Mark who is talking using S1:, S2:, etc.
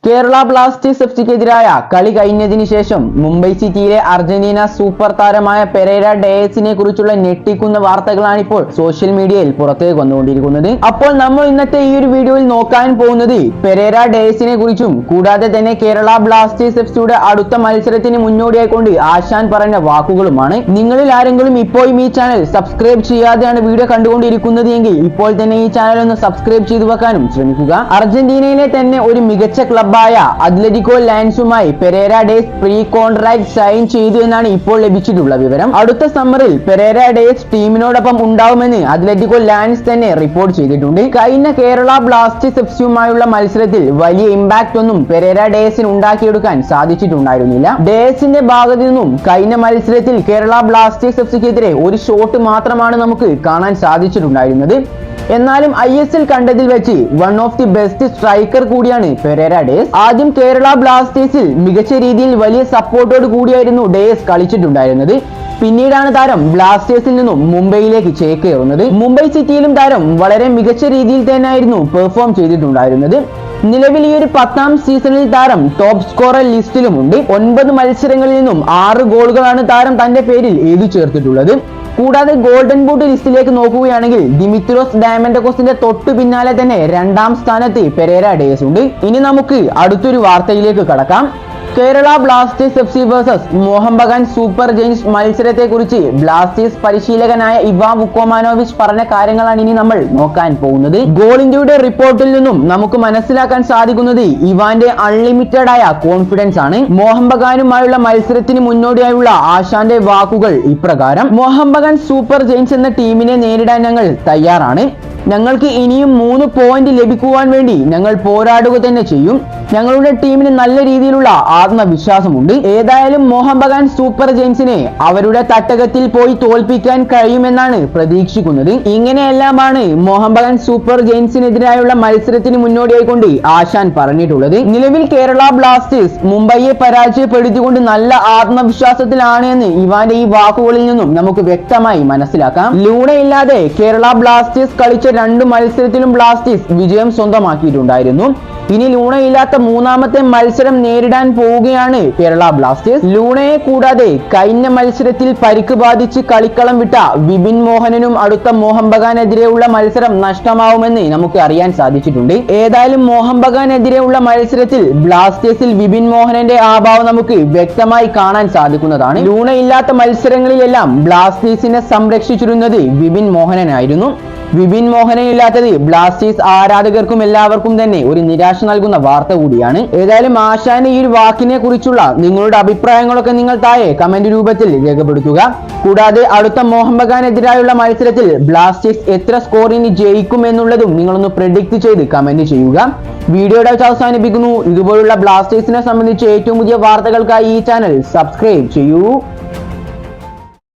S1: Kerala Blasters എഫ്സിക്കെതിരായ കളി കഴിഞ്ഞതിന് ശേഷം മുംബൈ സിറ്റിയിലെ അർജന്റീന സൂപ്പർ താരമായ പെരേര ഡയസിനെ കുറിച്ചുള്ള ഞെട്ടിക്കുന്ന വാർത്തകളാണ് ഇപ്പോൾ സോഷ്യൽ മീഡിയയിൽ പുറത്തേക്ക് വന്നുകൊണ്ടിരിക്കുന്നത്. അപ്പോൾ നമ്മൾ ഇന്നത്തെ ഈ ഒരു വീഡിയോയിൽ നോക്കാൻ പോകുന്നത് പെരേര ഡയസിനെ കുറിച്ചും കൂടാതെ തന്നെ കേരള ബ്ലാസ്റ്റേഴ്സ് എഫ്സിയുടെ അടുത്ത മത്സരത്തിന് മുന്നോടിയായിക്കൊണ്ട് ആശാൻ പറഞ്ഞ വാക്കുകളുമാണ്. നിങ്ങളിൽ ആരെങ്കിലും ഇപ്പോഴും ഈ ചാനൽ സബ്സ്ക്രൈബ് ചെയ്യാതെയാണ് വീഡിയോ കണ്ടുകൊണ്ടിരിക്കുന്നത് എങ്കിൽ ഇപ്പോൾ തന്നെ ഈ ചാനൽ ഒന്ന് സബ്സ്ക്രൈബ് ചെയ്തു വെക്കാനും ശ്രമിക്കുക. അർജന്റീനയിലെ തന്നെ ഒരു മികച്ച ക്ലബ് അത്ലറ്റിക്കോ ലാൻസുമായി Pereira Diaz pre contract sign ചെയ്തു എന്നാണ് ഇപ്പോൾ ലഭിച്ചിട്ടുള്ള വിവരം. അടുത്ത സമ്മറിൽ പെരേര ഡേസ് ടീമിനോടൊപ്പം ഉണ്ടാവുമെന്ന് അത്ലറ്റിക്കോ ലാൻസ് തന്നെ റിപ്പോർട്ട് ചെയ്തിട്ടുണ്ട്. കഴിഞ്ഞ കേരള ബ്ലാസ്റ്റേഴ്സ് എഫ്സിയുമായുള്ള മത്സരത്തിൽ വലിയ ഇമ്പാക്ട് ഒന്നും പെരേര ഡേസിന് ഉണ്ടാക്കിയെടുക്കാൻ സാധിച്ചിട്ടുണ്ടായിരുന്നില്ല. ഡേസിന്റെ ഭാഗത്തു നിന്നും കഴിഞ്ഞ മത്സരത്തിൽ കേരള ബ്ലാസ്റ്റേഴ്സ് എഫ്സിക്കെതിരെ ഒരു ഷോട്ട് മാത്രമാണ് നമുക്ക് കാണാൻ സാധിച്ചിട്ടുണ്ടായിരുന്നത്. എന്നാലും ISL കണ്ടതിൽ വെച്ച് one of the best striker കൂടിയാണ് പെരേര ഡേസ്. ആദ്യം കേരള ബ്ലാസ്റ്റേഴ്സിൽ മികച്ച രീതിയിൽ വലിയ സപ്പോർട്ടോട് കൂടിയായിരുന്നു ഡേസ് കളിച്ചിട്ടുണ്ടായിരുന്നത്. പിന്നീടാണ് താരം ബ്ലാസ്റ്റേഴ്സിൽ നിന്നും മുംബൈയിലേക്ക് ചേക്കേറുന്നത്. മുംബൈ സിറ്റിയിലും താരം വളരെ മികച്ച രീതിയിൽ തന്നെയായിരുന്നു പെർഫോം ചെയ്തിട്ടുണ്ടായിരുന്നത്. നിലവിൽ ഈ ഒരു 10ാം സീസണിൽ താരം ടോപ്പ് സ്കോറർ ലിസ്റ്റിലുമുണ്ട്. 9 മത്സരങ്ങളിൽ നിന്നും 6 ഗോളുകളാണ് താരം തന്റെ പേരിൽ എഴുതി ചേർത്തിട്ടുള്ളത്. കൂടാതെ ഗോൾഡൻ ബൂട്ട് ലിസ്റ്റിലേക്ക് നോക്കുകയാണെങ്കിൽ ദിമിത്രോസ് ഡയമൻഡോസിന്റെ തൊട്ടു പിന്നാലെ തന്നെ 2ാം സ്ഥാനത്ത് പെരേര ഡേസ് ഉണ്ട്. ഇനി നമുക്ക് അടുത്തൊരു വാർത്തയിലേക്ക് കടക്കാം. Kerala blasters FC versus Mohun Bagan super giants മത്സരത്തെ കുറിച്ച് ബ്ലാസ്റ്റേഴ്സ് പരിശീലകനായ ഇവാൻ വുക്കോമാനോവിച്ച് പറഞ്ഞ കാര്യങ്ങളാണ് ഇനി നമ്മൾ നോക്കാൻ പോകുന്നത്. ഗോൾ ഇന്ത്യയുടെ റിപ്പോർട്ടിൽ നിന്നും നമുക്ക് മനസ്സിലാക്കാൻ സാധിക്കുന്നത് ഇവാന്റെ അൺലിമിറ്റഡ് ആയ കോൺഫിഡൻസ് ആണ്. മോഹൻ ബഗാനുമായുള്ള മത്സരത്തിന് മുന്നോടിയായുള്ള ആശാന്റെ വാക്കുകൾ ഇപ്രകാരം: മോഹൻ ബഗാൻ സൂപ്പർ ജയൻസ് എന്ന ടീമിനെ നേരിടാൻ ഞങ്ങൾ തയ്യാറാണ്. ഞങ്ങൾക്ക് ഇനിയും 3 പോയിന്റ് ലഭിക്കുവാൻ വേണ്ടി ഞങ്ങൾ പോരാടുക തന്നെ ചെയ്യും. ഞങ്ങളുടെ ടീമിന് നല്ല രീതിയിലുള്ള ആത്മവിശ്വാസമുണ്ട്. ഏതായാലും മോഹൻ ബഗാൻ സൂപ്പർ ജയൻസിനെ അവരുടെ തട്ടകത്തിൽ പോയി തോൽപ്പിക്കാൻ കഴിയുമെന്നാണ് പ്രതീക്ഷിക്കുന്നത്. ഇങ്ങനെയെല്ലാമാണ് മോഹൻ ബഗാൻ സൂപ്പർ ജയൻസിനെതിരായുള്ള മത്സരത്തിന് മുന്നോടിയായിക്കൊണ്ട് ആശാൻ പറഞ്ഞിട്ടുള്ളത്. നിലവിൽ കേരള ബ്ലാസ്റ്റേഴ്സ് മുംബൈയെ പരാജയപ്പെടുത്തിക്കൊണ്ട് നല്ല ആത്മവിശ്വാസത്തിലാണ് എന്ന് ഇവാന്റെ ഈ വാക്കുകളിൽ നിന്നും നമുക്ക് വ്യക്തമായി മനസ്സിലാക്കാം. ലൂണയില്ലാതെ കേരള ബ്ലാസ്റ്റേഴ്സ് കളിച്ച 2 മത്സരത്തിലും ബ്ലാസ്റ്റേഴ്സ് വിജയം സ്വന്തമാക്കിയിട്ടുണ്ടായിരുന്നു. ഇനി ലൂണയില്ലാത്ത 3ാമത്തെ മത്സരം നേരിടാൻ പോവുകയാണ് കേരള ബ്ലാസ്റ്റേഴ്സ്. ലൂണയെ കൂടാതെ കഴിഞ്ഞ മത്സരത്തിൽ പരിക്ക് ബാധിച്ച് കളിക്കളം വിട്ട വിപിൻ മോഹനനും അടുത്ത മോഹൻ ബഗാനെതിരെയുള്ള മത്സരം നഷ്ടമാവുമെന്ന് നമുക്ക് അറിയാൻ സാധിച്ചിട്ടുണ്ട്. ഏതായാലും മോഹൻ ബഗാനെതിരെയുള്ള മത്സരത്തിൽ ബ്ലാസ്റ്റേഴ്സിൽ വിപിൻ മോഹനന്റെ അഭാവം നമുക്ക് വ്യക്തമായി കാണാൻ സാധിക്കുന്നതാണ്. ലൂണയില്ലാത്ത മത്സരങ്ങളിലെല്ലാം ബ്ലാസ്റ്റേഴ്സിനെ സംരക്ഷിച്ചിരുന്നത് വിപിൻ മോഹനനായിരുന്നു. വിപിൻ മോഹനനില്ലാത്തത് ബ്ലാസ്റ്റേഴ്സ് ആരാധകർക്കും എല്ലാവർക്കും തന്നെ ഒരു നിരാശ നൽകുന്ന വാർത്ത കൂടിയാണ്. ഏതായാലും ആശാന്റെ ഈ ഒരു വാക്കിനെ കുറിച്ചുള്ള നിങ്ങളുടെ അഭിപ്രായങ്ങളൊക്കെ നിങ്ങൾ താഴെ കമന്റ് രൂപത്തിൽ രേഖപ്പെടുത്തുക. കൂടാതെ അടുത്ത മോഹൻ ബഗാനെതിരായുള്ള മത്സരത്തിൽ ബ്ലാസ്റ്റേഴ്സ് എത്ര സ്കോറിന് ജയിക്കും എന്നുള്ളതും നിങ്ങളൊന്ന് പ്രെഡിക്റ്റ് ചെയ്ത് കമന്റ് ചെയ്യുക. വീഡിയോയുടെ അവസാനിപ്പിക്കുന്നു. ഇതുപോലുള്ള ബ്ലാസ്റ്റേഴ്സിനെ സംബന്ധിച്ച് ഏറ്റവും പുതിയ വാർത്തകൾക്കായി ഈ ചാനൽ സബ്സ്ക്രൈബ് ചെയ്യൂ.